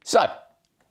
So,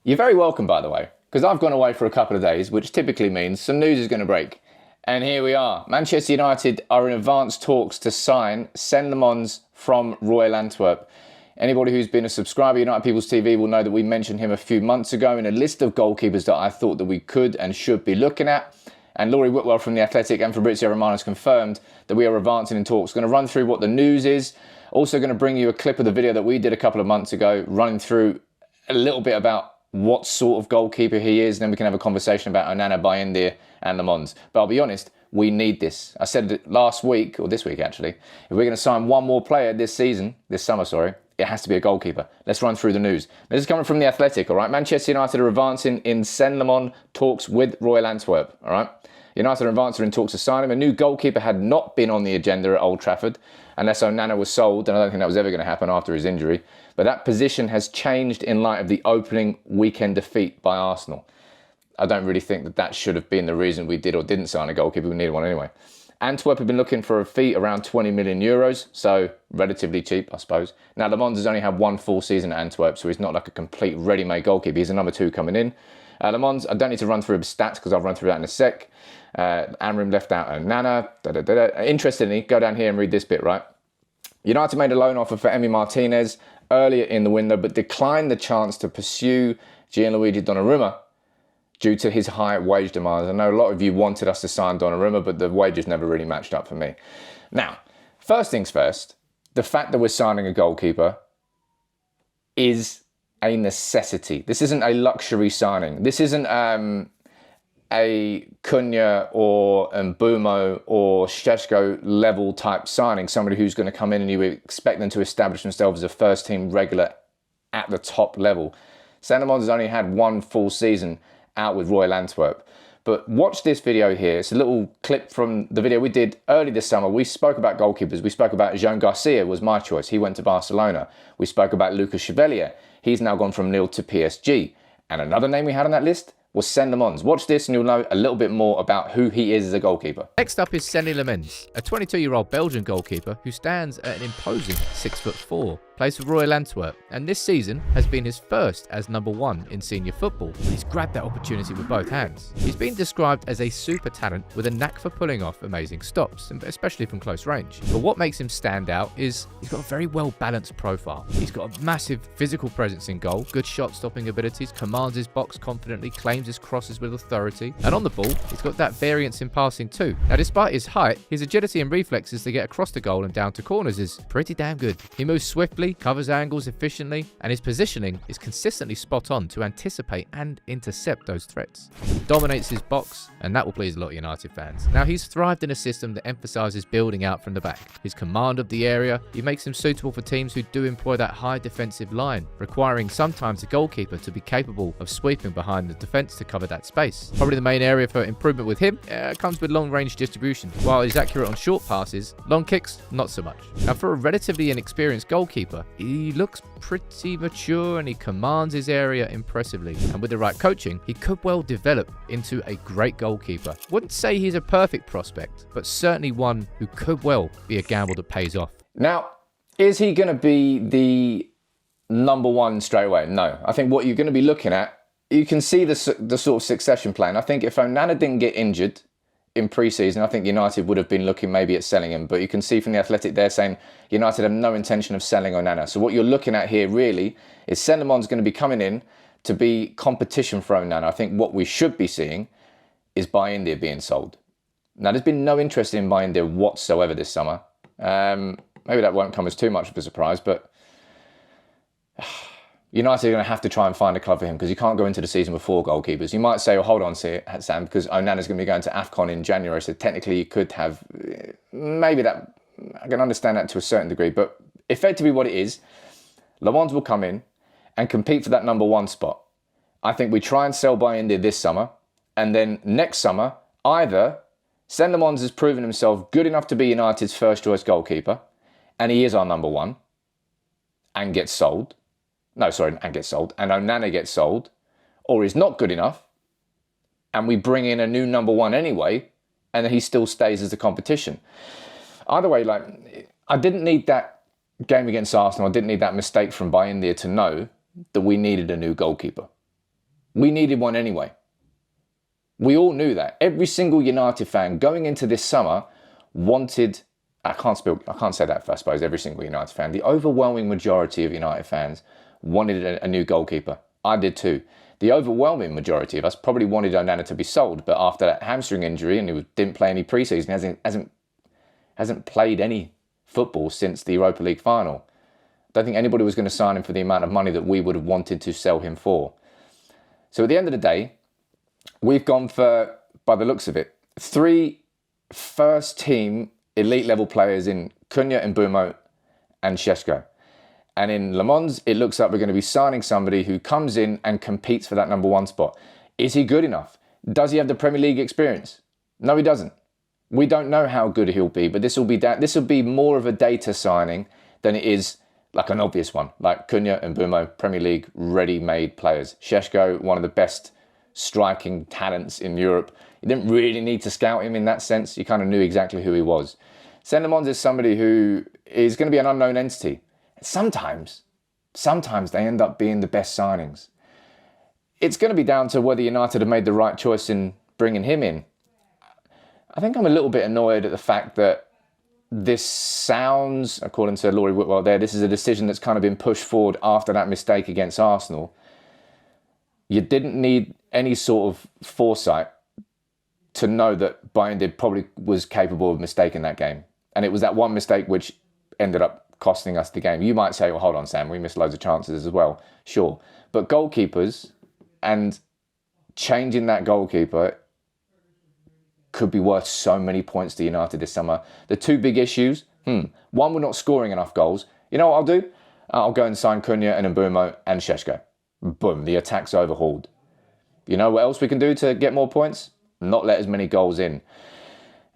you're very welcome, by the way, because I've gone away for a couple of days, which typically means some news is going to break. And here we are. Manchester United are in advanced talks to sign Senne Lammens from Royal Antwerp. Anybody who's been a subscriber of United People's TV will know that we mentioned him a few months ago in a list of goalkeepers that I thought that we could and should be looking at. And Laurie Whitwell from The Athletic and Fabrizio Romano has confirmed that we are advancing in talks. Going to run through what the news is. Also going to bring you a clip of the video that we did a couple of months ago, running through a little bit about what sort of goalkeeper he is. Then we can have a conversation about Onana, Bayindir and Lammens. But I'll be honest, we need this. I said it last week, or this week actually, if we're going to sign one more player this summer, it has to be a goalkeeper. Let's run through the news. This is coming from The Athletic, all right? Manchester United are advancing in Senne Lammens talks with Royal Antwerp, all right? United are advancing in talks to sign him. A new goalkeeper had not been on the agenda at Old Trafford unless Onana was sold, and I don't think that was ever going to happen after his injury. But that position has changed in light of the opening weekend defeat by Arsenal. I don't really think that should have been the reason we did or didn't sign a goalkeeper. We needed one anyway. Antwerp have been looking for a fee around 20 million euros, so relatively cheap, I suppose. Now, Lammens has only had one full season at Antwerp, so he's not like a complete ready-made goalkeeper. He's a number 2 coming in. Lammens, I don't need to run through his stats because I'll run through that in a sec. Amrim left out Onana. Interestingly, go down here and read this bit, right? United made a loan offer for Emi Martinez earlier in the window, but declined the chance to pursue Gianluigi Donnarumma due to his high wage demands. I know a lot of you wanted us to sign Donnarumma, but the wages never really matched up for me. Now, first things first, the fact that we're signing a goalkeeper is a necessity. This isn't a luxury signing. This isn't a Cunha or Mbumo or Šeško level type signing, somebody who's going to come in and you expect them to establish themselves as a first team regular at the top level. Senne Lammens has only had one full season out with Royal Antwerp. But watch this video here. It's a little clip from the video we did early this summer. We spoke about goalkeepers. We spoke about Jean Garcia was my choice. He went to Barcelona. We spoke about Lucas Chevalier. He's now gone from Lille to PSG. And another name we had on that llist was Senne Lammens. Watch this and you'll know a little bit more about who he is as a goalkeeper. Next up is Senne Lammens, a 22-year-old Belgian goalkeeper who stands at an imposing 6'4", plays for Royal Antwerp, and this season has been his first as number 1 in senior football. He's grabbed that opportunity with both hands. He's been described as a super talent with a knack for pulling off amazing stops, especially from close range. But what makes him stand out is he's got a very well-balanced profile. He's got a massive physical presence in goal, good shot-stopping abilities, commands his box confidently, claims his crosses with authority, and on the ball, he's got that variance in passing too. Now, despite his height, his agility and reflexes to get across the goal and down to corners is pretty damn good. He moves swiftly, covers angles efficiently, and his positioning is consistently spot on to anticipate and intercept those threats. He dominates his box, and that will please a lot of United fans. Now, he's thrived in a system that emphasises building out from the back. His command of the area, he makes him suitable for teams who do employ that high defensive line, requiring sometimes the goalkeeper to be capable of sweeping behind the defence to cover that space. Probably the main area for improvement with him comes with long-range distribution. While he's accurate on short passes, long kicks, not so much. Now, for a relatively inexperienced goalkeeper, he looks pretty mature and he commands his area impressively. And with the right coaching, he could well develop into a great goalkeeper. Wouldn't say he's a perfect prospect, but certainly one who could well be a gamble that pays off. Now, is he going to be the number 1 straight away? No. I think what you're going to be looking at, you can see the sort of succession plan. I think if Onana didn't get injured in pre-season, I think United would have been looking maybe at selling him. But you can see from The Athletic they're saying United have no intention of selling Onana. So what you're looking at here really is Senne Lammens going to be coming in to be competition for Onana. I think what we should be seeing is Bayindir being sold. Now, there's been no interest in Bayindir whatsoever this summer. Maybe that won't come as too much of a surprise, but United are going to have to try and find a club for him because you can't go into the season with 4 goalkeepers. You might say, oh, hold on, Sam, because Onana's going to be going to AFCON in January, so technically you could have, maybe that, I can understand that to a certain degree, but effectively what it is, Lammens will come in and compete for that number 1 spot. I think we try and sell Bayindir this summer, and then next summer, either Senne Lammens has proven himself good enough to be United's first choice goalkeeper, and he is our number 1, and gets sold. No, sorry, and gets sold, and Onana gets sold, or is not good enough, and we bring in a new number 1 anyway, and then he still stays as the competition. Either way, like, I didn't need that game against Arsenal, I didn't need that mistake from Bayindir to know that we needed a new goalkeeper. We needed one anyway. We all knew that. Every single United fan going into this summer wanted, I can't say that, I suppose, every single United fan. The overwhelming majority of United fans wanted a new goalkeeper. I did too. The overwhelming majority of us probably wanted Onana to be sold, but after that hamstring injury, and he didn't play any pre-season, hasn't played any football since the Europa League final. I don't think anybody was going to sign him for the amount of money that we would have wanted to sell him for. So at the end of the day, we've gone for, by the looks of it, 3 first-team elite level players in Cunha, Mbeumo and Šeško. And in Lammens, it looks like we're going to be signing somebody who comes in and competes for that number 1 spot. Is he good enough? Does he have the Premier League experience? No, he doesn't. We don't know how good he'll be, but this will be more of a data signing than it is like an obvious one, like Cunha and Mbeumo, Premier League ready-made players. Šeško, one of the best striking talents in Europe. You didn't really need to scout him in that sense. You kind of knew exactly who he was. Senne Lammens is somebody who is going to be an unknown entity. Sometimes they end up being the best signings. It's going to be down to whether United have made the right choice in bringing him in. I think I'm a little bit annoyed at the fact that this sounds, according to Laurie Whitwell there, this is a decision that's kind of been pushed forward after that mistake against Arsenal. You didn't need any sort of foresight to know that Bayern probably was capable of mistaking that game. And it was that one mistake which ended up costing us the game. You might say, well, hold on, Sam, we missed loads of chances as well. Sure. But goalkeepers and changing that goalkeeper could be worth so many points to United this summer. The 2 big issues, one, we're not scoring enough goals. You know what I'll do? I'll go and sign Cunha and Mbeumo and Šeško. Boom, the attack's overhauled. You know what else we can do to get more points? Not let as many goals in.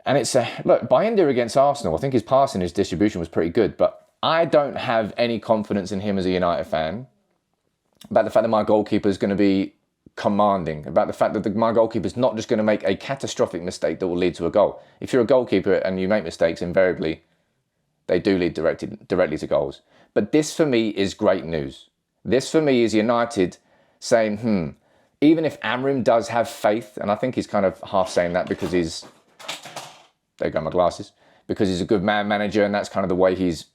And it's look, Bayern against Arsenal, I think his passing, his distribution was pretty good, but I don't have any confidence in him as a United fan about the fact that my goalkeeper is going to be commanding, about the fact that my goalkeeper is not just going to make a catastrophic mistake that will lead to a goal. If you're a goalkeeper and you make mistakes, invariably, they do lead directly to goals. But this for me is great news. This for me is United saying, even if Amrim does have faith, and I think he's kind of half saying that because he's, there go my glasses, because he's a good man manager and that's kind of the way he's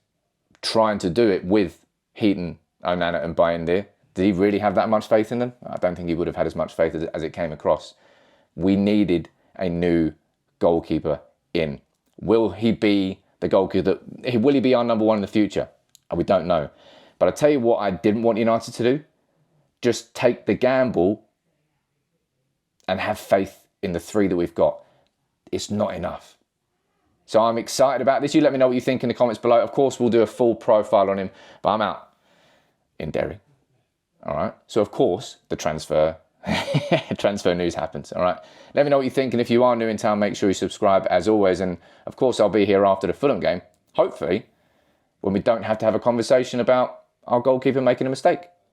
trying to do it with Heaton, Onana and Bayern there. Did he really have that much faith in them? I don't think he would have had as much faith as it came across. We needed a new goalkeeper in. Will he be the goalkeeper will he be our number 1 in the future? We don't know. But I tell you what I didn't want United to do. Just take the gamble and have faith in the 3 that we've got. It's not enough. So I'm excited about this. You let me know what you think in the comments below. Of course, we'll do a full profile on him, but I'm out in Derry. All right. So, of course, the transfer news happens. All right. Let me know what you think. And if you are new in town, make sure you subscribe as always. And, of course, I'll be here after the Fulham game, hopefully, when we don't have to have a conversation about our goalkeeper making a mistake.